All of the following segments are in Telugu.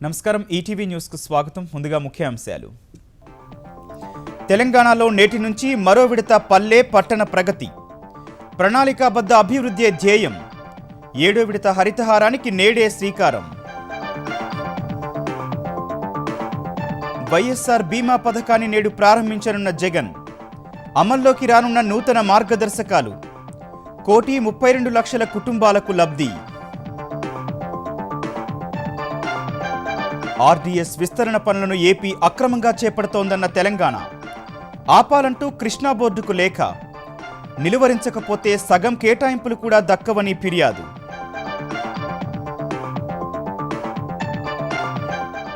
నమస్కారం ఈటీవీ న్యూస్ కు స్వాగతం. ముందుగా ముఖ్యాంశాలు. తెలంగాణలో నేటి నుంచి మరో విడత పల్లె పట్టణ ప్రగతి. ప్రణాళికాబద్ధ అభివృద్ధి ధ్యేయం. 7వ విడత హరితహారానికి నేడే శ్రీకారం. వైఎస్ఆర్ బీమా పథకాన్ని నేడు ప్రారంభించనున్న జగన్. అమల్లోకి రానున్న నూతన మార్గదర్శకాలు. 1,32,00,000 కుటుంబాలకు లబ్ధి. ఆర్డీఎస్ విస్తరణ పనులను ఏపీ అక్రమంగా చేపడుతోందన్న తెలంగాణ. ఆపాలంటూ కృష్ణా బోర్డుకు లేఖ. నిలువరించకపోతే సగం కేటాయింపులు కూడా దక్కవని ఫిర్యాదు.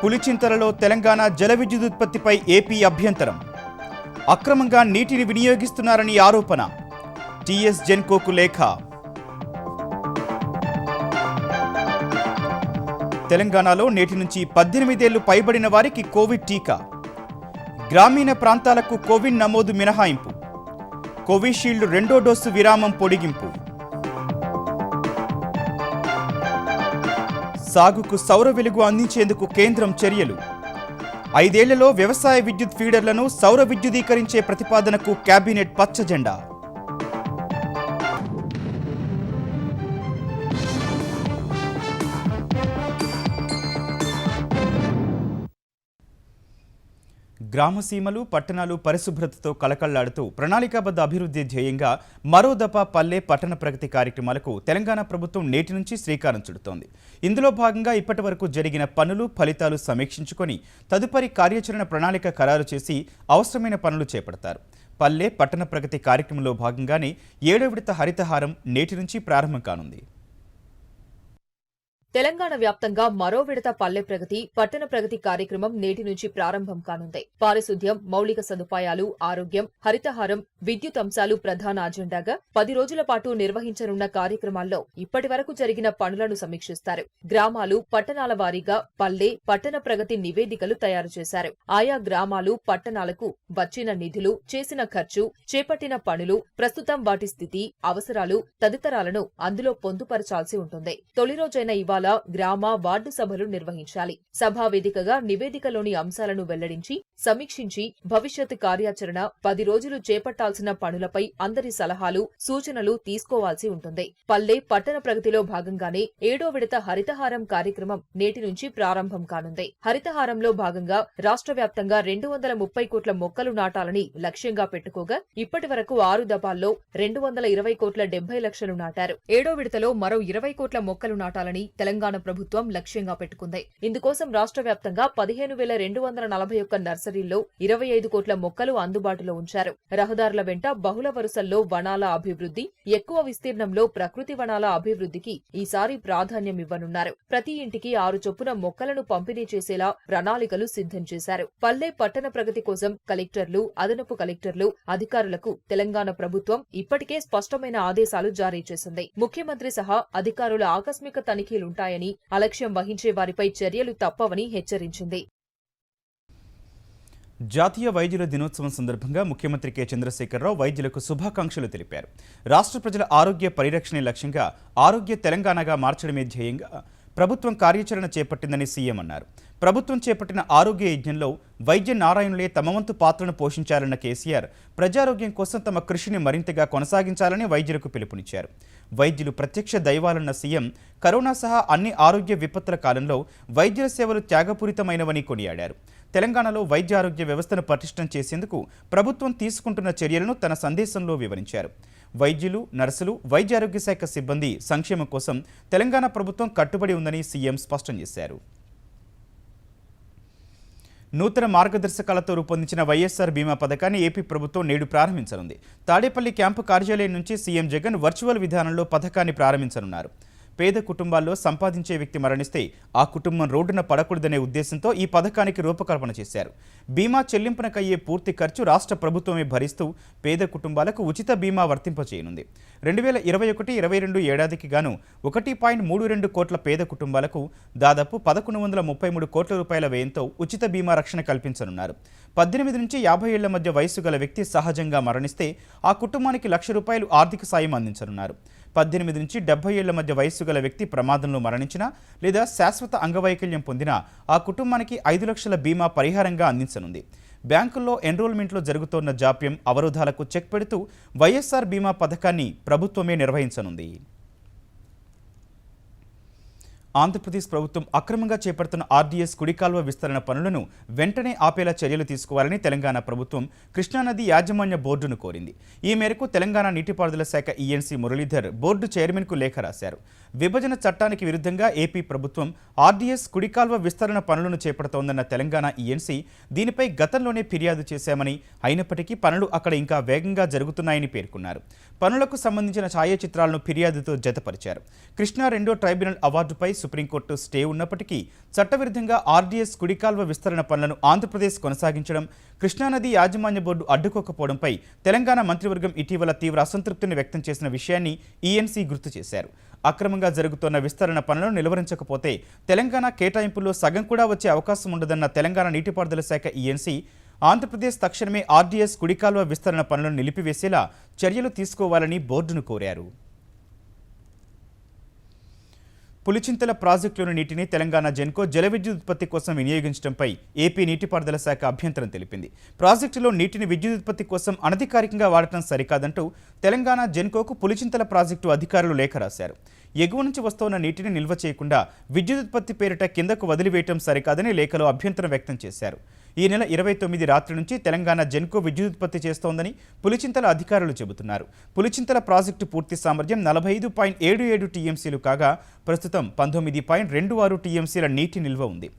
పులిచింతలలో తెలంగాణ జల విద్యుదుత్పత్తిపై ఏపీ అభ్యంతరం. అక్రమంగా నీటిని వినియోగిస్తున్నారని ఆరోపణ. టీఎస్ జెన్కోకు లేఖ. తెలంగాణలో నేటి నుంచి 18 ఏళ్లు పైబడిన వారికి కోవిడ్ టీకా. గ్రామీణ ప్రాంతాలకు కోవిడ్ నమోదు మినహాయింపు. కోవిషీల్డ్ 2వ డోసు విరామం పొడిగింపు. సాగుకు సౌర వెలుగు అందించేందుకు కేంద్రం చర్యలు. 5 ఏళ్లలో వ్యవసాయ విద్యుత్ ఫీడర్లను సౌర విద్యుదీకరించే ప్రతిపాదనకు కేబినెట్ పచ్చజెండా. గ్రామసీమలు పట్టణాలు పరిశుభ్రతతో కలకళ్లాడుతూ ప్రణాళికాబద్ధ అభివృద్ధి ధ్యేయంగా మరో దఫా పల్లె పట్టణ ప్రగతి కార్యక్రమాలకు తెలంగాణ ప్రభుత్వం నేటి నుంచి శ్రీకారం చుడుతోంది. ఇందులో భాగంగా ఇప్పటి వరకు జరిగిన పనులు ఫలితాలు సమీక్షించుకొని తదుపరి కార్యాచరణ ప్రణాళిక ఖరారు చేసి అవసరమైన పనులు చేపడతారు. పల్లె పట్టణ ప్రగతి కార్యక్రమంలో భాగంగానే 7వ విడత హరితహారం నేటి నుంచి ప్రారంభం కానుంది. తెలంగాణ వ్యాప్తంగా మరో విడత పల్లె ప్రగతి పట్టణ ప్రగతి కార్యక్రమం నేటి నుంచి ప్రారంభం కానుంది. పారిశుద్ధ్యం, మౌలిక సదుపాయాలు, ఆరోగ్యం, హరితహారం, విద్యుత్ అంశాలు ప్రధాన అజెండాగా 10 రోజుల పాటు నిర్వహించనున్న కార్యక్రమాల్లో ఇప్పటి వరకు జరిగిన పనులను సమీక్షిస్తారు. గ్రామాలు, పట్టణాల వారీగా పల్లె పట్టణ ప్రగతి నివేదికలు తయారు చేశారు. ఆయా గ్రామాలు, పట్టణాలకు వచ్చిన నిధులు, చేసిన ఖర్చు, చేపట్టిన పనులు, ప్రస్తుతం వాటి స్థితి, అవసరాలు తదితరాలను అందులో పొందుపరచాల్సి ఉంటుంది. తొలి రోజైన ఇవాళ గ్రామ వార్డు సభలు నిర్వహించాలి. సభా వేదికగా నివేదికలోని అంశాలను వెల్లడించి సమీక్షించి భవిష్యత్ కార్యాచరణ 10 రోజులు చేపట్టాల్సిన పనులపై అందరి సలహాలు, సూచనలు తీసుకోవాల్సి ఉంటుంది. పల్లె పట్టణ ప్రగతిలో భాగంగానే 7వ విడత హరితహారం కార్యక్రమం నేటి నుంచి ప్రారంభం కానుంది. హరితహారంలో భాగంగా రాష్ట్ర వ్యాప్తంగా 230 కోట్ల మొక్కలు నాటాలని లక్ష్యంగా పెట్టుకోగా ఇప్పటి వరకు 6 దఫాల్లో 220 కోట్ల 70 లక్షలు నాటారు. 7వ విడతలో మరో 20 కోట్ల మొక్కలు నాటాలని తెలంగాణ ప్రభుత్వం లక్ష్యంగా పెట్టుకుంది. ఇందుకోసం రాష్ట్ర వ్యాప్తంగా 15,241 నర్సరీల్లో 25 కోట్ల మొక్కలు అందుబాటులో ఉంచారు. రహదారుల వెంట బహుళ వరుసల్లో వనాల అభివృద్ధి, ఎక్కువ విస్తీర్ణంలో ప్రకృతి వనాల అభివృద్ధికి ఈసారి ప్రాధాన్యం ఇవ్వనున్నారు. ప్రతి ఇంటికి 6 చొప్పున మొక్కలను పంపిణీ చేసేలా ప్రణాళికలు సిద్ధం చేశారు. పల్లె పట్టణ ప్రగతి కోసం కలెక్టర్లు, అదనపు కలెక్టర్లు, అధికారులకు తెలంగాణ ప్రభుత్వం ఇప్పటికే స్పష్టమైన ఆదేశాలు జారీ చేసింది. ముఖ్యమంత్రి సహా అధికారుల ఆకస్మిక తనిఖీలుంటాయని, అలక్ష్యం వహించే వారిపై చర్యలు తప్పవని హెచ్చరించింది. జాతీయ వైద్యుల దినోత్సవం సందర్భంగా ముఖ్యమంత్రి కె చంద్రశేఖరరావు వైద్యులకు శుభాకాంక్షలు తెలిపారు. రాష్ట్ర ప్రజల ఆరోగ్య పరిరక్షణే లక్ష్యంగా ఆరోగ్య తెలంగాణగా మార్చడమే ధ్యేయంగా ప్రభుత్వం కార్యాచరణ చేపట్టిందని సీఎం అన్నారు. ప్రభుత్వం చేపట్టిన ఆరోగ్య యజ్ఞంలో వైద్య నారాయణులే తమ వంతు పాత్రను పోషించాలన్న కేసీఆర్ ప్రజారోగ్యం కోసం తమ కృషిని మరింతగా కొనసాగించాలని వైద్యులకు పిలుపునిచ్చారు. వైద్యులు ప్రత్యక్ష దైవాలన్న సీఎం కరోనా సహా అన్ని ఆరోగ్య విపత్తుల కాలంలో వైద్యుల సేవలు త్యాగపూరితమైనవని కొనియాడారు. తెలంగాణలో వైద్య ఆరోగ్య వ్యవస్థను పటిష్టం చేసేందుకు ప్రభుత్వం తీసుకుంటున్న చర్యలను తన సందేశంలో వివరించారు. వైద్యులు, నర్సులు, వైద్య ఆరోగ్య శాఖ సిబ్బంది సంక్షేమం కోసం తెలంగాణ ప్రభుత్వం కట్టుబడి ఉందని సీఎం స్పష్టం చేశారు. నూతన మార్గదర్శకాలతో రూపొందించిన వైఎస్ఆర్ బీమా పథకాన్ని ఏపీ ప్రభుత్వం నేడు ప్రారంభించనుంది. తాడేపల్లి క్యాంపు కార్యాలయం నుంచి సీఎం జగన్ వర్చువల్ విధానంలో పథకాన్ని ప్రారంభించనున్నారు. పేద కుటుంబాల్లో సంపాదించే వ్యక్తి మరణిస్తే ఆ కుటుంబం రోడ్డున పడకూడదనే ఉద్దేశంతో ఈ పథకానికి రూపకల్పన చేశారు. బీమా చెల్లింపునకయ్యే పూర్తి ఖర్చు రాష్ట్ర ప్రభుత్వమే భరిస్తూ పేద కుటుంబాలకు ఉచిత బీమా వర్తింపచేయనుంది. 2021-22 ఏడాదికి గాను 1.32 కోట్ల పేద కుటుంబాలకు దాదాపు 1,133 కోట్ల రూపాయల వ్యయంతో ఉచిత బీమా రక్షణ కల్పించనున్నారు. 18 నుంచి 50 ఏళ్ల మధ్య వయసు గల వ్యక్తి సహజంగా మరణిస్తే ఆ కుటుంబానికి ₹1,00,000 ఆర్థిక సాయం అందించనున్నారు. 18 నుంచి 70 ఏళ్ల మధ్య వయస్సు గల వ్యక్తి ప్రమాదంలో మరణించినా లేదా శాశ్వత అంగవైకల్యం పొందినా ఆ కుటుంబానికి 5 లక్షల బీమా పరిహారంగా అందించనుంది. బ్యాంకుల్లో ఎన్రోల్మెంట్లో జరుగుతోన్న జాప్యం, అవరోధాలకు చెక్ పెడుతూ వైఎస్ఆర్ బీమా పథకాన్ని ప్రభుత్వమే నిర్వహించనుంది. ఆంధ్రప్రదేశ్ ప్రభుత్వం అక్రమంగా చేపడుతున్న ఆర్డీఎస్ కుడికాల్వ విస్తరణ పనులను వెంటనే ఆపేలా చర్యలు తీసుకోవాలని తెలంగాణ ప్రభుత్వం కృష్ణానది యాజమాన్య బోర్డును కోరింది. ఈ మేరకు తెలంగాణ నీటిపారుదల శాఖ ఈఎన్సీ మురళీధర్ బోర్డు చైర్మన్కు లేఖ రాశారు. విభజన చట్టానికి విరుద్ధంగా ఏపీ ప్రభుత్వం ఆర్డీఎస్ కుడికాల్వ విస్తరణ పనులను చేపడుతోందన్న తెలంగాణ ఈఎన్సీ దీనిపై గతంలోనే ఫిర్యాదు చేశామని, అయినప్పటికీ పనులు అక్కడ ఇంకా వేగంగా జరుగుతున్నాయని పేర్కొన్నారు. పనులకు సంబంధించిన ఛాయాచిత్రాలను ఫిర్యాదుతో జతపరిచారు. కృష్ణా 2వ ట్రైబ్యునల్ అవార్డుపై సుప్రీంకోర్టు స్టే ఉన్నప్పటికీ చట్టవిరుద్ధంగా ఆర్డీఎస్ కుడికాల్వ విస్తరణ పనులను ఆంధ్రప్రదేశ్ కొనసాగించడం, కృష్ణానది యాజమాన్య బోర్డు అడ్డుకోకపోవడంపై తెలంగాణ మంత్రివర్గం ఇటీవల తీవ్ర అసంతృప్తిని వ్యక్తం చేసిన విషయాన్ని ఈఎన్సీ గుర్తు చేశారు. అక్రమంగా జరుగుతున్న విస్తరణ పనులను నిలువరించకపోతే తెలంగాణ కేటాయింపుల్లో సగం కూడా వచ్చే అవకాశం ఉండదన్న తెలంగాణ నీటిపారుదల శాఖ ఈఎన్సీ ఆంధ్రప్రదేశ్ తక్షణమే ఆర్డీఎస్ కుడికాల్వ విస్తరణ పనులను నిలిపివేసేలా చర్యలు తీసుకోవాలని బోర్డును కోరారు. పులిచింతల ప్రాజెక్టులోని నీటిని తెలంగాణ జెన్కో జల విద్యుత్ ఉత్పత్తి కోసం వినియోగించడంపై ఏపీ నీటిపారుదల శాఖ అభ్యంతరం తెలిపింది. ప్రాజెక్టులో నీటిని విద్యుత్ ఉత్పత్తి కోసం అనధికారికంగా వాడటం సరికాదంటూ తెలంగాణ జెన్కోకు పులిచింతల ప్రాజెక్టు అధికారులు లేఖ రాశారు. ఎగువ నుంచి వస్తున్న నీటిని నిల్వ చేయకుండా విద్యుత్ ఉత్పత్తి పేరిట కిందకు వదిలివేయటం సరికాదని లేఖలో అభ్యంతరం వ్యక్తం చేశారు. ఈ నెల 29 రాత్రి నుంచి తెలంగాణ జెన్కో విద్యుత్ ఉత్పత్తి చేస్తోందని పులిచింతల అధికారులు చెబుతున్నారు. పులిచింతల ప్రాజెక్టు పూర్తి సామర్థ్యం 45.77 టీఎంసీలు కాగా ప్రస్తుతం 19.26 టీఎంసీల నీటి నిల్వ ఉంది.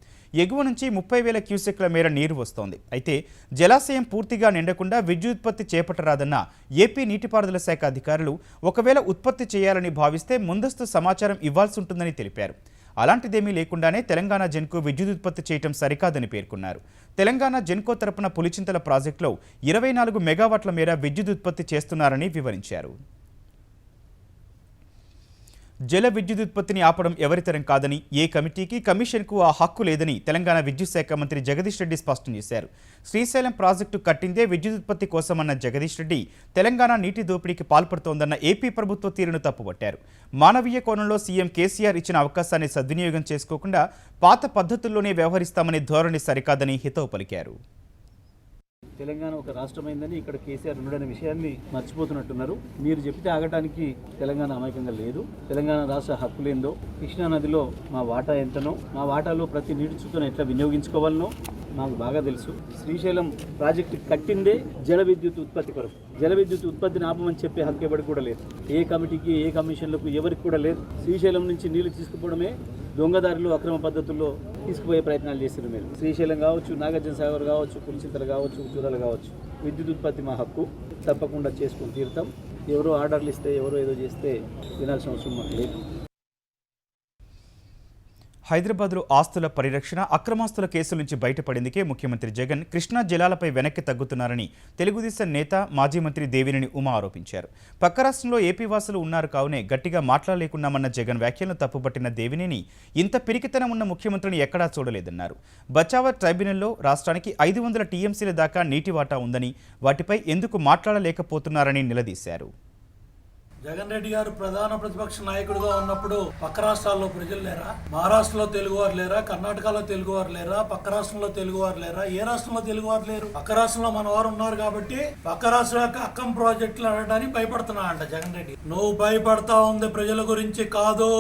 ఎగువ నుంచి 30,000 క్యూసెక్ల మేర నీరు వస్తోంది. అయితే జలాశయం పూర్తిగా నిండకుండా విద్యుత్పత్తి చేపట్టరాదన్న ఏపీ నీటిపారుదల శాఖ అధికారులు ఒకవేళ ఉత్పత్తి చేయాలని భావిస్తే ముందస్తు సమాచారం ఇవ్వాల్సి ఉంటుందని తెలిపారు. అలాంటిదేమీ లేకుండానే తెలంగాణ జెన్కో విద్యుత్ ఉత్పత్తి చేయటం సరికాదని పేర్కొన్నారు. తెలంగాణ జెన్కో తరపున పులిచింతల ప్రాజెక్టులో 24 మెగావాట్ల మేర విద్యుత్ ఉత్పత్తి చేస్తున్నారని వివరించారు. జల విద్యుత్ ఉత్పత్తిని ఆపడం ఎవరితరం కాదని, ఏ కమిటీకి కమిషన్కు ఆ హక్కు లేదని తెలంగాణ విద్యుత్ శాఖ మంత్రి జగదీష్ రెడ్డి స్పష్టం చేశారు. శ్రీశైలం ప్రాజెక్టు కట్టిందే విద్యుత్ ఉత్పత్తి కోసమన్న జగదీష్ రెడ్డి తెలంగాణ నీటి దోపిడీకి పాల్పడుతోందన్న ఏపీ ప్రభుత్వ తీరును తప్పుపట్టారు. మానవీయ కోణంలో సీఎం కేసీఆర్ ఇచ్చిన అవకాశాన్ని సద్వినియోగం చేసుకోకుండా పాత పద్ధతుల్లోనే వ్యవహరిస్తామనే ధోరణి సరికాదని హితవు పలికారు. తెలంగాణ ఒక రాష్ట్రమైందని ఇక్కడ కేసీఆర్ ఉండడనే విషయాన్ని మర్చిపోతున్నట్టున్నారు. మీరు చెప్తే ఆగటానికి తెలంగాణ అమాయకంగా లేదు. తెలంగాణ రాష్ట్ర హక్కులేందో, కృష్ణా నదిలో మా వాటా ఎంతనో, మా వాటాలో ప్రతి నీటి చుట్టూను ఎట్లా వినియోగించుకోవాలనో మాకు బాగా తెలుసు. శ్రీశైలం ప్రాజెక్టు కట్టిందే జల విద్యుత్ ఉత్పత్తి కొరకు. జల విద్యుత్ ఉత్పత్తిని ఆపమని చెప్పే హక్కు ఎవరికి కూడా లేదు. ఏ కమిటీకి, ఏ కమిషన్లకు ఎవరికి కూడా లేదు. శ్రీశైలం నుంచి నీళ్లు తీసుకుపోవడమే దొంగదారిలో, అక్రమ పద్ధతుల్లో తీసుకుపోయే ప్రయత్నాలు చేశారు మీరు. శ్రీశైలం కావచ్చు, నాగార్జున సాగర్ కావచ్చు, పులిచింతలు కావచ్చు, చూరాలు కావచ్చు, విద్యుత్ ఉత్పత్తి మా హక్కు, తప్పకుండా చేసుకుని తీరుతాం. ఎవరో ఆర్డర్లు ఇస్తే, ఎవరో ఏదో చేస్తే వినాల్సిన అవసరం మాకు లేదు. హైదరాబాద్లో ఆస్తుల పరిరక్షణ, అక్రమాస్తుల కేసుల నుంచి బయటపడేందుకే ముఖ్యమంత్రి జగన్ కృష్ణా జలాలపై వెనక్కి తగ్గుతున్నారని తెలుగుదేశం నేత, మాజీ మంత్రి దేవినేని ఉమా ఆరోపించారు. పక్క రాష్ట్రంలో ఏపీ వాసులు ఉన్నారు కావునే గట్టిగా మాట్లాడలేకున్నామన్న జగన్ వ్యాఖ్యలను తప్పుపట్టిన దేవినేని ఇంత పిరికితనం ఉన్న ముఖ్యమంత్రిని ఎక్కడా చూడలేదన్నారు. బచావర్ ట్రైబ్యునల్లో రాష్ట్రానికి 500 టీఎంసీల దాకా నీటి వాటా ఉందని, వాటిపై ఎందుకు మాట్లాడలేకపోతున్నారని నిలదీశారు. జగన్ రెడ్డి గారు ప్రధాన ప్రతిపక్ష నాయకుడిగా ఉన్నప్పుడు పక్క రాష్ట్రాల్లో ప్రజలు లేరా? మహారాష్ట్రలో తెలుగువారు లేరా? కర్ణాటకలో తెలుగువారు లేరా? పక్క రాష్ట్రంలో తెలుగువారు లేరా? ఏ రాష్ట్రంలో తెలుగువారు లేరు? పక్క రాష్ట్రంలో మన వారు ఉన్నారు కాబట్టి పక్క రాష్ట్రం యొక్క అక్కం ప్రాజెక్టులు అనడానికి భయపడుతున్నా అంట జగన్ రెడ్డి. నువ్వు భయపడతా ఉంది ప్రజల గురించి కాదు,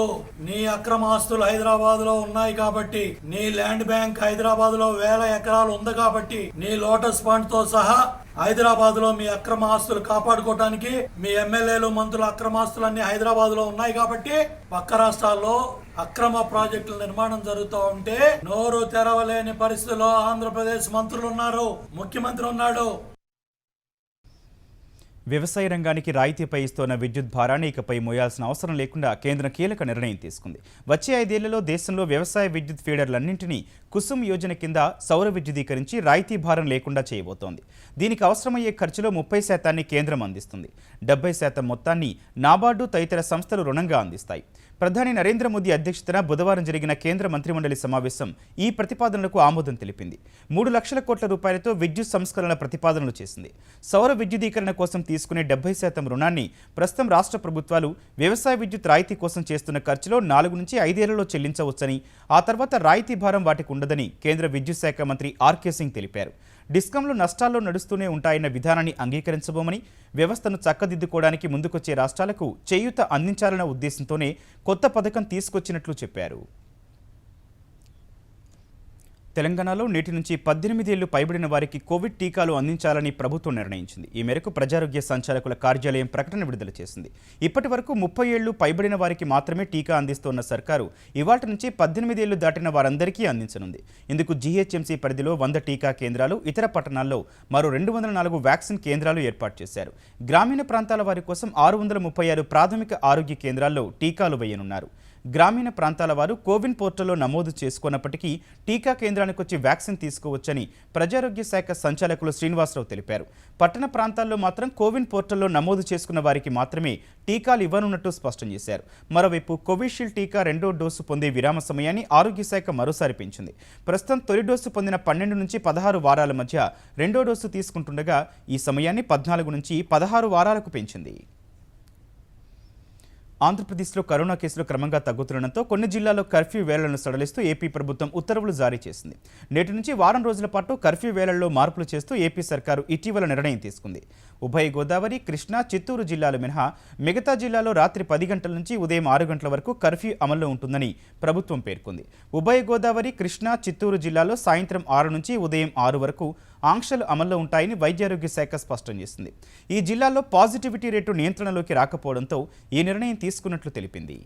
నీ అక్రమ ఆస్తులు హైదరాబాద్ లో ఉన్నాయి కాబట్టి, నీ ల్యాండ్ బ్యాంక్ హైదరాబాద్ లో 1000 ఎకరాలు ఉంది కాబట్టి, నీ లోటస్ ఫండ్ తో సహా హైదరాబాద్ లో మీ అక్రమ ఆస్తులు కాపాడుకోవడానికి మీ ఎమ్మెల్యేలు, మంత్రుల అక్రమాస్తులన్నీ హైదరాబాద్ లో ఉన్నాయి కాబట్టి పక్క రాష్ట్రాల్లో అక్రమ ప్రాజెక్టుల నిర్మాణం జరుగుతూ ఉంటే నోరు తెరవలేని పరిస్థితిలో ఆంధ్రప్రదేశ్ మంత్రులు ఉన్నారు, ముఖ్యమంత్రి ఉన్నాడు. వ్యవసాయ రంగానికి రాయితీపై ఇస్తున్న విద్యుత్ భారాన్ని ఇకపై మోయాల్సిన అవసరం లేకుండా కేంద్రం కీలక నిర్ణయం తీసుకుంది. వచ్చే 5 ఏళ్లలో దేశంలో వ్యవసాయ విద్యుత్ ఫీడర్లన్నింటినీ కుసుమ్ యోజన కింద సౌర విద్యుదీకరించి రాయితీ భారం లేకుండా చేయబోతోంది. దీనికి అవసరమయ్యే ఖర్చులో 30% కేంద్రం అందిస్తుంది. 70% మొత్తాన్ని నాబార్డు తదితర సంస్థలు రుణంగా అందిస్తాయి. ప్రధాని నరేంద్ర మోదీ అధ్యక్షతన బుధవారం జరిగిన కేంద్ర మంత్రిమండలి సమావేశం ఈ ప్రతిపాదనలకు ఆమోదం తెలిపింది. 3 లక్షల కోట్ల రూపాయలతో విద్యుత్ సంస్కరణల ప్రతిపాదనలు చేసింది. సౌర విద్యుదీకరణ కోసం తీసుకునే 70% రుణాన్ని ప్రస్తుతం రాష్ట్ర ప్రభుత్వాలు వ్యవసాయ విద్యుత్ రాయితీ కోసం చేస్తున్న ఖర్చులో 4 నుంచి 5 ఏళ్లలో చెల్లించవచ్చని, ఆ తర్వాత రాయితీ భారం వాటికి ఉండదని కేంద్ర విద్యుత్ శాఖ మంత్రి ఆర్కే సింగ్ తెలిపారు. డిస్కంలు నష్టాల్లో నడుస్తూనే ఉంటాయన్న విధానాన్ని అంగీకరించబోమని, వ్యవస్థను చక్కదిద్దుకోవడానికి ముందుకొచ్చే రాష్ట్రాలకు చేయూత అందించాలన్న ఉద్దేశంతోనే కొత్త పథకం తీసుకొచ్చినట్లు చెప్పారు. తెలంగాణలో నేటి నుంచి 18 ఏళ్లు పైబడిన వారికి కోవిడ్ టీకాలు అందించాలని ప్రభుత్వం నిర్ణయించింది. ఈ మేరకు ప్రజారోగ్య సంచాలకుల కార్యాలయం ప్రకటన విడుదల చేసింది. ఇప్పటి వరకు 30 ఏళ్లు పైబడిన వారికి మాత్రమే టీకా అందిస్తోన్న సర్కారు ఇవాళ నుంచి 18 ఏళ్లు దాటిన వారందరికీ అందించనుంది. ఇందుకు జీహెచ్ఎంసీ పరిధిలో 100 టీకా కేంద్రాలు, ఇతర పట్టణాల్లో మరో 204 వ్యాక్సిన్ కేంద్రాలు ఏర్పాటు చేశారు. గ్రామీణ ప్రాంతాల వారి కోసం 636 ప్రాథమిక ఆరోగ్య కేంద్రాల్లో టీకాలు వేయనున్నారు. గ్రామీణ ప్రాంతాల వారు కోవిన్ పోర్టల్లో నమోదు చేసుకున్నప్పటికీ టీకా కేంద్రానికి వచ్చి వ్యాక్సిన్ తీసుకోవచ్చని ప్రజారోగ్య శాఖ సంచాలకులు శ్రీనివాసరావు తెలిపారు. పట్టణ ప్రాంతాల్లో మాత్రం కోవిన్ పోర్టల్లో నమోదు చేసుకున్న వారికి మాత్రమే టీకాలు ఇవ్వనున్నట్టు స్పష్టం చేశారు. మరోవైపు కోవిషీల్డ్ టీకా 2వ డోసు పొందే విరామ సమయాన్ని ఆరోగ్య శాఖ మరోసారి పెంచింది. ప్రస్తుతం తొలి డోసు పొందిన 12 నుంచి 16 వారాల మధ్య 2వ డోసు తీసుకుంటుండగా ఈ సమయాన్ని 14 నుంచి 16 వారాలకు పెంచింది. ఆంధ్రప్రదేశ్లో కరోనా కేసులు క్రమంగా తగ్గుతుండటంతో కొన్ని జిల్లాల్లో కర్ఫ్యూ వేళలను సడలిస్తూ ఏపీ ప్రభుత్వం ఉత్తర్వులు జారీ చేసింది. నేటి నుంచి వారం రోజుల పాటు కర్ఫ్యూ వేళల్లో మార్పులు చేస్తూ ఏపీ సర్కారు ఇటీవల నిర్ణయం తీసుకుంది. ఉభయ గోదావరి, కృష్ణా, చిత్తూరు జిల్లాలు మినహా మిగతా జిల్లాలో రాత్రి 10 గంటల నుంచి ఉదయం 6 గంటల వరకు కర్ఫ్యూ అమల్లో ఉంటుందని ప్రభుత్వం పేర్కొంది. ఉభయ గోదావరి, కృష్ణా, చిత్తూరు జిల్లాలో సాయంత్రం 6 నుంచి ఉదయం 6 వరకు ఆంక్షలు అమల్లో ఉంటాయని వైద్యారోగ్య శాఖ స్పష్టం చేసింది. ఈ జిల్లాల్లో పాజిటివిటీ రేటు నియంత్రణలోకి రాకపోవడంతో ఈ నిర్ణయం తీసుకున్నట్లు తెలిపింది.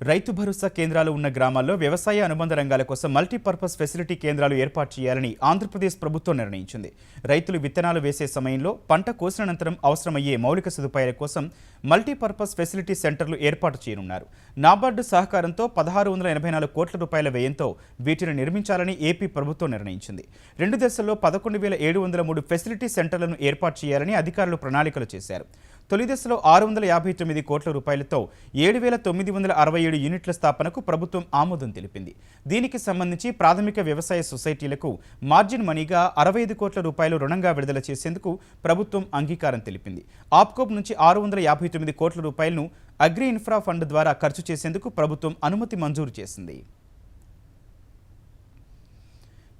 రైతు భరోసా కేంద్రాలు ఉన్న గ్రామాల్లో వ్యవసాయ అనుబంధ రంగాల కోసం మల్టీపర్పస్ ఫెసిలిటీ కేంద్రాలు ఏర్పాటు చేయాలని ఆంధ్రప్రదేశ్ ప్రభుత్వం నిర్ణయించింది. రైతులు విత్తనాలు వేసే సమయంలో పంట కోసిన అనంతరం అవసరమయ్యే మౌలిక సదుపాయాల కోసం మల్టీపర్పస్ ఫెసిలిటీ సెంటర్లు ఏర్పాటు చేయనున్నారు. నాబార్డు సహకారంతో 1684 కోట్ల రూపాయల వ్యయంతో వీటిని నిర్మించాలని ఏపీ ప్రభుత్వం నిర్ణయించింది. 2 దశల్లో 11,703 ఫెసిలిటీ సెంటర్లను ఏర్పాటు చేయాలని అధికారులు ప్రణాళికలు చేశారు. తొలి దశలో 659 కోట్ల రూపాయలతో 7,967 యూనిట్ల స్థాపనకు ప్రభుత్వం ఆమోదం తెలిపింది. దీనికి సంబంధించి ప్రాథమిక వ్యవసాయ సొసైటీలకు మార్జిన్ మనీగా 65 కోట్ల రూపాయలు రుణంగా విడుదల చేసేందుకు ప్రభుత్వం అంగీకారం తెలిపింది. ఆప్కోప్ నుంచి 659 కోట్ల రూపాయలను అగ్రి ఇన్ఫ్రా ఫండ్ ద్వారా ఖర్చు చేసేందుకు ప్రభుత్వం అనుమతి మంజూరు చేసింది.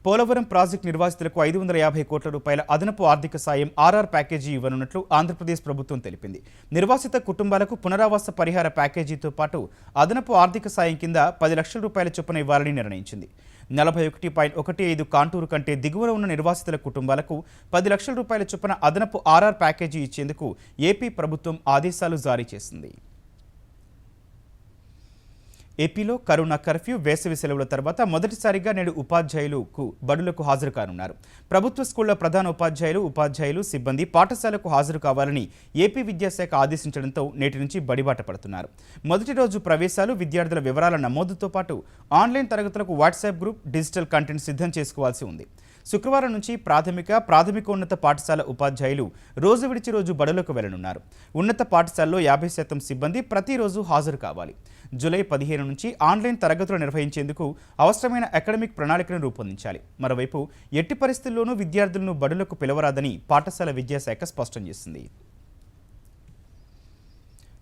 పోలవరం ప్రాజెక్టు నిర్వాసితులకు 550 కోట్ల రూపాయల అదనపు ఆర్థిక సాయం ఆర్ఆర్ ప్యాకేజీ ఇవ్వనున్నట్లు ఆంధ్రప్రదేశ్ ప్రభుత్వం తెలిపింది. నిర్వాసిత కుటుంబాలకు పునరావాస పరిహార ప్యాకేజీతో పాటు అదనపు ఆర్థిక సాయం కింద 10 లక్షల రూపాయల చొప్పున ఇవ్వాలని నిర్ణయించింది. 41.15 కాంటూరు కంటే దిగువన ఉన్న నిర్వాసితుల కుటుంబాలకు 10 లక్షల రూపాయల చొప్పున అదనపు ఆర్ఆర్ ప్యాకేజీ ఇచ్చేందుకు ఏపీ ప్రభుత్వం ఆదేశాలు జారీ చేసింది. ఏపీలో కరోనా కర్ఫ్యూ, వేసవి సెలవుల తర్వాత మొదటిసారిగా నేడు ఉపాధ్యాయులకు బడులకు హాజరు కానున్నారు. ప్రభుత్వ స్కూళ్ల ప్రధాన ఉపాధ్యాయులు, సిబ్బంది పాఠశాలకు హాజరు కావాలని ఏపీ విద్యాశాఖ ఆదేశించడంతో నేటి నుంచి బడిబాట పడుతున్నారు. మొదటి రోజు ప్రవేశాలు, విద్యార్థుల వివరాల నమోదుతో పాటు ఆన్లైన్ తరగతులకు వాట్సాప్ గ్రూప్, డిజిటల్ కంటెంట్ సిద్ధం చేసుకోవాల్సి ఉంది. శుక్రవారం నుంచి ప్రాథమికోన్నత పాఠశాల ఉపాధ్యాయులు రోజు విడిచి రోజు బడులకు వెళ్లనున్నారు. ఉన్నత పాఠశాలలో 50% సిబ్బంది ప్రతిరోజు హాజరు కావాలి. జూలై 15 నుంచి ఆన్లైన్ తరగతులు నిర్వహించేందుకు అవసరమైన అకాడమిక్ ప్రణాళికను రూపొందించాలి. మరోవైపు ఎట్టి పరిస్థితుల్లోనూ విద్యార్థులను బడులకు పిలవరాదని పాఠశాల విద్యాశాఖ స్పష్టం చేసింది.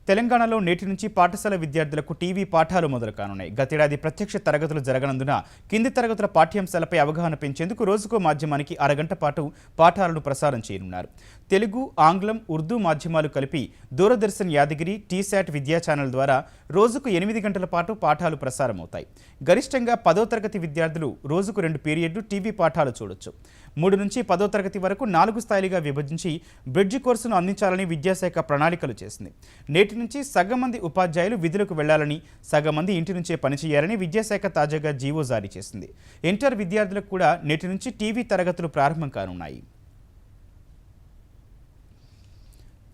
తెలంగాణలో నేటి నుంచి పాఠశాల విద్యార్థులకు టీవీ పాఠాలు మొదలు కానున్నాయి. గతేడాది ప్రత్యక్ష తరగతులు జరగనందున కింది తరగతుల పాఠ్యాంశాలపై అవగాహన పెంచేందుకు రోజుకో మాధ్యమానికి అరగంట పాటు పాఠాలను ప్రసారం చేయనున్నారు. తెలుగు, ఆంగ్లం, ఉర్దూ మాధ్యమాలు కలిపి దూరదర్శన్ యాదగిరి, టీశాట్ విద్యా ఛానల్ ద్వారా రోజుకు 8 గంటల పాటు పాఠాలు ప్రసారమవుతాయి. గరిష్టంగా 10వ తరగతి విద్యార్థులు రోజుకు 2 పీరియడ్లు టీవీ పాఠాలు చూడొచ్చు. 3 నుంచి 10వ తరగతి వరకు 4 స్థాయిలుగా విభజించి బ్రిడ్జి కోర్సును అందించాలని విద్యాశాఖ ప్రణాళికలు చేసింది. నేటి నుంచి సగం మంది ఉపాధ్యాయులు విధులకు వెళ్లాలని, సగం మంది ఇంటి నుంచే పనిచేయాలని విద్యాశాఖ తాజాగా జీవో జారీ చేసింది. ఇంటర్ విద్యార్థులకు కూడా నేటి నుంచి టీవీ తరగతులు ప్రారంభం కానున్నాయి.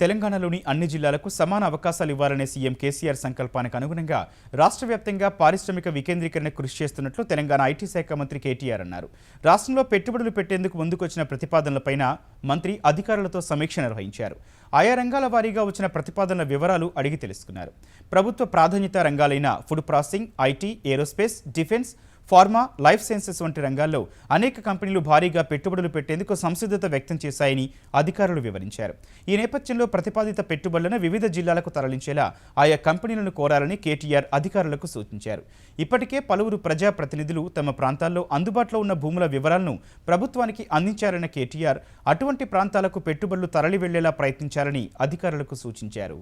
తెలంగాణలోని అన్ని జిల్లాలకు సమాన అవకాశాలు ఇవ్వాలనే సీఎం కేసీఆర్ సంకల్పానికి అనుగుణంగా రాష్ట్ర వ్యాప్తంగా పారిశ్రామిక వికేంద్రీకరణ కృషి చేస్తున్నట్లు తెలంగాణ ఐటీ శాఖ మంత్రి కేటీఆర్ అన్నారు. రాష్ట్రంలో పెట్టుబడులు పెట్టేందుకు ముందుకొచ్చిన ప్రతిపాదనలపైన మంత్రి అధికారులతో సమీక్ష నిర్వహించారు. ఆయా రంగాల వారీగా వచ్చిన ప్రతిపాదనల వివరాలు అడిగి తెలుసుకున్నారు. ప్రభుత్వ ప్రాధాన్యత రంగాలైన food processing, IT, aerospace, defence, pharma, life sciences వంటి రంగాల్లో అనేక కంపెనీలు భారీగా పెట్టుబడులు పెట్టేందుకు సంసిద్ధత వ్యక్తం చేశాయని అధికారులు వివరించారు. ఈ నేపథ్యంలో ప్రతిపాదిత పెట్టుబడులను వివిధ జిల్లాలకు తరలించేలా ఆయా కంపెనీలను కోరాలని కేటీఆర్ అధికారులకు సూచించారు. ఇప్పటికే పలువురు ప్రజాప్రతినిధులు తమ ప్రాంతాల్లో అందుబాటులో ఉన్న భూముల వివరాలను ప్రభుత్వానికి అందించారన్న కేటీఆర్ అటువంటి ప్రాంతాలకు పెట్టుబడులు తరలి వెళ్లేలా ప్రయత్నించాలని అధికారులకు సూచించారు.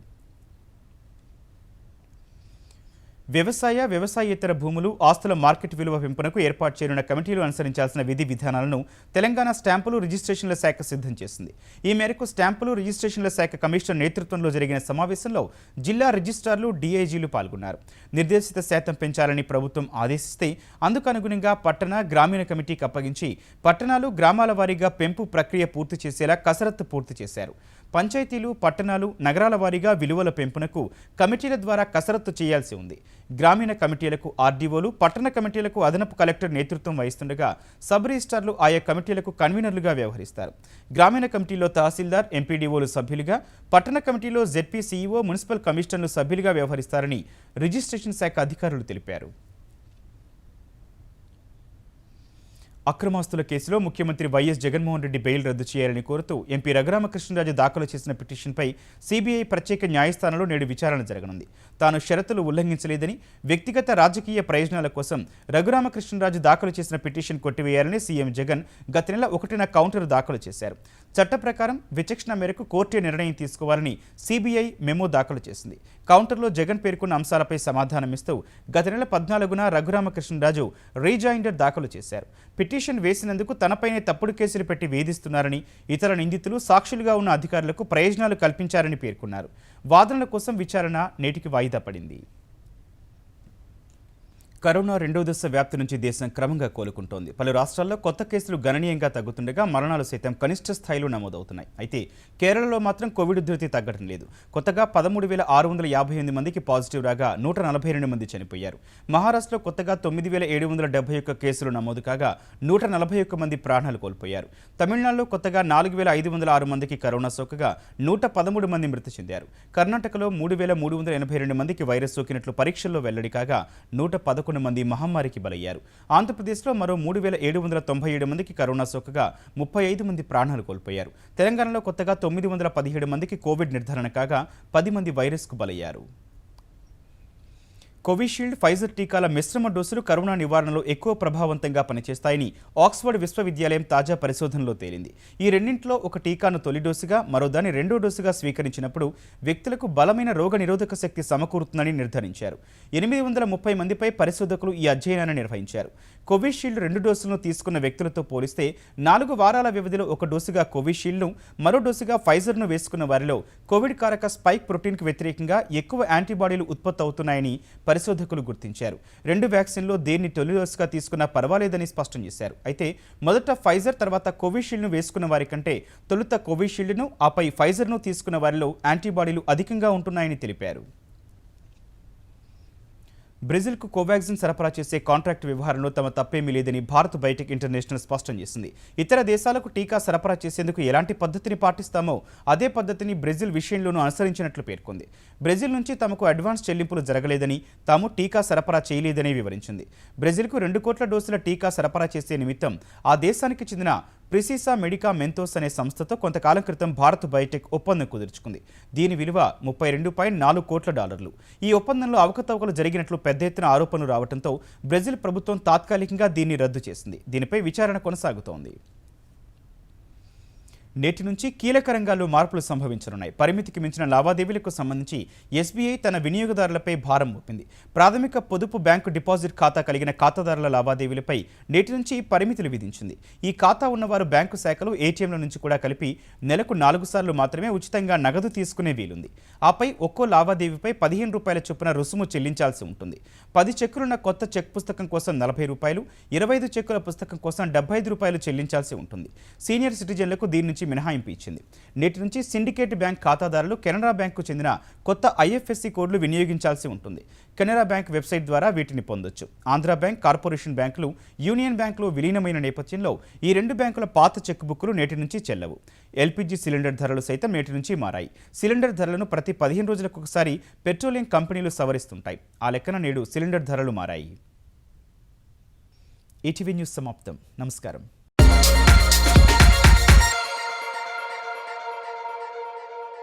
వ్యవసాయేతర భూములు, ఆస్తుల మార్కెట్ విలువ పెంపునకు ఏర్పాటు చేయనున్న కమిటీలు అనుసరించాల్సిన విధి విధానాలను తెలంగాణ స్టాంపులు, రిజిస్ట్రేషన్ల శాఖ సిద్ధం చేసింది. ఈ మేరకు స్టాంపులు, రిజిస్ట్రేషన్ల శాఖ కమిషనర్ నేతృత్వంలో జరిగిన సమావేశంలో జిల్లా రిజిస్ట్రార్లు, డీఐజీలు పాల్గొన్నారు. నిర్దేశిత శాతం పెంచాలని ప్రభుత్వం ఆదేశిస్తే అందుకు అనుగుణంగా పట్టణ, గ్రామీణ కమిటీకి అప్పగించి పట్టణాలు, గ్రామాల వారీగా పెంపు ప్రక్రియ పూర్తి చేసేలా కసరత్తు పూర్తి చేశారు. పంచాయతీలు, పట్టణాలు, నగరాల వారీగా విలువల పెంపునకు కమిటీల ద్వారా కసరత్తు చేయాల్సి ఉంది. గ్రామీణ కమిటీలకు ఆర్డీఓలు, పట్టణ కమిటీలకు అదనపు కలెక్టర్ నేతృత్వం వహిస్తుండగా సబ్ రిజిస్ట్రార్లు ఆయా కమిటీలకు కన్వీనర్లుగా వ్యవహరిస్తారు. గ్రామీణ కమిటీలో తహసీల్దార్, ఎంపీడీఓలు సభ్యులుగా, పట్టణ కమిటీలో జెడ్పీ సీఈఓ, మున్సిపల్ కమిషనర్లు సభ్యులుగా వ్యవహరిస్తారని రిజిస్ట్రేషన్ శాఖ అధికారులు తెలిపారు. అక్రమాస్తుల కేసులో ముఖ్యమంత్రి వైఎస్ జగన్మోహన్ రెడ్డి బెయిల్ రద్దు చేయాలని కోరుతూ ఎంపీ రఘురామకృష్ణరాజు దాఖలు చేసిన పిటిషన్పై సీబీఐ ప్రత్యేక న్యాయస్థానంలో నేడు విచారణ జరగనుంది. తాను షరతులు ఉల్లంఘించలేదని, వ్యక్తిగత రాజకీయ ప్రయోజనాల కోసం రఘురామకృష్ణరాజు దాఖలు చేసిన పిటిషన్ కొట్టివేయాలని సీఎం జగన్ గత నెల 1న కౌంటర్ దాఖలు చేశారు. చట్ట ప్రకారం విచక్షణ మేరకు కోర్టే నిర్ణయం తీసుకోవాలని సీబీఐ మెమో దాఖలు చేసింది. కౌంటర్లో జగన్ పేర్కొన్న అంశాలపై సమాధానమిస్తూ గత నెల 14న రఘురామకృష్ణరాజు రీజాయిండర్ దాఖలు చేశారు. పిటిషన్ వేసినందుకు తనపైనే తప్పుడు కేసులు పెట్టి వేధిస్తున్నారని, ఇతర నిందితులు సాక్షులుగా ఉన్న అధికారులకు ప్రయోజనాలు కల్పించారని పేర్కొన్నారు. వాదనల కోసం విచారణ నేటికి వాయిదా పడింది. కరోనా రెండో దశ వ్యాప్తి నుంచి దేశం క్రమంగా కోలుకుంటోంది. పలు రాష్ట్రాల్లో కొత్త కేసులు గణనీయంగా తగ్గుతుండగా మరణాలు సైతం కనిష్ట స్థాయిలో నమోదవుతున్నాయి. అయితే కేరళలో మాత్రం కోవిడ్ ఉధృతి తగ్గడం లేదు. కొత్తగా 13,658 మందికి పాజిటివ్ రాగా 142 మంది చనిపోయారు. మహారాష్ట్రలో కొత్తగా 9,771 కేసులు నమోదు కాగా 141 మంది ప్రాణాలు కోల్పోయారు. తమిళనాడులో కొత్తగా 4,506 మందికి కరోనా సోకగా 113 మంది మృతి చెందారు. కర్ణాటకలో 3,382 మందికి వైరస్ సోకినట్లు పరీక్షల్లో వెల్లడి కాగా 111 మంది మహమ్మారికి బలయ్యారు. ఆంధ్రప్రదేశ్లో మరో 3,797 మందికి కరోనా సోకగా 35 మంది ప్రాణాలు కోల్పోయారు. తెలంగాణలో కొత్తగా 917 మందికి కోవిడ్ నిర్ధారణ కాగా 10 మంది వైరస్కు బలయ్యారు. కోవిషీల్డ్, ఫైజర్ టీకాల మిశ్రమ డోసులు కరోనా నివారణలో ఎక్కువ ప్రభావవంతంగా పనిచేస్తాయని ఆక్స్ఫర్డ్ విశ్వవిద్యాలయం తాజా పరిశోధనలో తేలింది. ఈ రెండింటిలో ఒక టీకాను తొలి డోసుగా, మరోదాన్ని రెండో డోసుగా స్వీకరించినప్పుడు వ్యక్తులకు బలమైన రోగ నిరోధక శక్తి సమకూరుతుందని నిర్ధారించారు. 830 మందిపై పరిశోధకులు ఈ అధ్యయనాన్ని నిర్వహించారు. కోవిషీల్డ్ 2 డోసులను తీసుకున్న వ్యక్తులతో పోలిస్తే 4 వారాల వ్యవధిలో ఒక డోసుగా కోవిషీల్డ్ను, మరో డోసుగా ఫైజర్ను వేసుకున్న వారిలో కోవిడ్ కారక స్పైక్ ప్రోటీన్కు వ్యతిరేకంగా ఎక్కువ యాంటీబాడీలు ఉత్పత్తి అవుతున్నాయని పరిశోధకులు గుర్తించారు. 2 వ్యాక్సిన్లో దేన్ని తొలి డోసుగా తీసుకున్నా పర్వాలేదని స్పష్టం చేశారు. అయితే మొదట ఫైజర్, తర్వాత కోవిషీల్డ్ను వేసుకున్న వారి కంటే తొలుత కోవిషీల్డ్ను, ఆపై ఫైజర్ను తీసుకున్న వారిలో యాంటీబాడీలు అధికంగా ఉంటున్నాయని తెలిపారు. బ్రెజిల్కు కోవాక్సిన్ సరఫరా చేసే కాంట్రాక్టు వ్యవహారంలో తమ తప్పేమీ లేదని భారత్ బయోటెక్ ఇంటర్నేషనల్ స్పష్టం చేసింది. ఇతర దేశాలకు టీకా సరఫరా చేసేందుకు ఎలాంటి పద్ధతిని పాటిస్తామో అదే పద్ధతిని బ్రెజిల్ విషయంలోనూ అనుసరించినట్లు పేర్కొంది. బ్రెజిల్ నుంచి తమకు అడ్వాన్స్ చెల్లింపులు జరగలేదని, తాము టీకా సరఫరా చేయలేదని వివరించింది. బ్రెజిల్కు 2 కోట్ల డోసుల టీకా సరఫరా చేసే నిమిత్తం ఆ దేశానికి చెందిన ప్రిసిసా మెడికా మెంతోస్ అనే సంస్థతో కొంతకాలం క్రితం భారత్ బయోటెక్ ఒప్పందం కుదుర్చుకుంది. దీని విలువ $32.4 కోట్ల. ఈ ఒప్పందంలో అవకతవకలు జరిగినట్లు పెద్ద ఎత్తున ఆరోపణలు రావడంతో బ్రెజిల్ ప్రభుత్వం తాత్కాలికంగా దీన్ని రద్దు చేసింది. దీనిపై విచారణ కొనసాగుతోంది. నేటి నుంచి కీలక రంగాల్లో మార్పులు సంభవించనున్నాయి. పరిమితికి మించిన లావాదేవీలకు సంబంధించి ఎస్బీఐ తన వినియోగదారులపై భారం మోపింది. ప్రాథమిక పొదుపు బ్యాంకు డిపాజిట్ ఖాతా కలిగిన ఖాతాదారుల లావాదేవీలపై నేటి నుంచి పరిమితులు విధించింది. ఈ ఖాతా ఉన్నవారు బ్యాంకు శాఖలు, ఏటీఎంల నుంచి కూడా కలిపి నెలకు 4 సార్లు మాత్రమే ఉచితంగా నగదు తీసుకునే వీలుంది. ఆపై ఒక్కో లావాదేవీపై ₹15 చొప్పున రుసుము చెల్లించాల్సి ఉంటుంది. 10 చెక్కులున్న కొత్త చెక్ పుస్తకం కోసం ₹40, 25 చెక్కుల పుస్తకం కోసం ₹75 చెల్లించాల్సి ఉంటుంది. సీనియర్ సిటిజన్లకు దీని నుంచి నుంచి మినహాయింపు ఇచ్చింది. నేటి నుంచి సిండికేట్ బ్యాంక్ ఖాతాదారులు కెనరా బ్యాంకుకు చెందిన కొత్త IFSC కోడ్లు వినియోగించాల్సి ఉంటుంది. కెనరా బ్యాంక్ వెబ్సైట్ ద్వారా వీటిని పొందొచ్చు. ఆంధ్రా బ్యాంక్, కార్పొరేషన్ బ్యాంకులు యూనియన్ బ్యాంకులు విలీనమైన నేపథ్యంలో ఈ రెండు బ్యాంకుల పాత చెక్ బుక్లు నేటి నుంచి చెల్లవు. LPG సిలిండర్ ధరలు సైతం నేటి నుంచి మారాయి. సిలిండర్ ధరలను ప్రతి 15 రోజులకు ఒకసారి పెట్రోలియం కంపెనీలు సవరిస్తుంటాయి. ఆ లెక్కన నేడు సిలిండర్ ధరలు మారాయి. ఈటీవీ న్యూస్ సమాప్తం. నమస్కారం.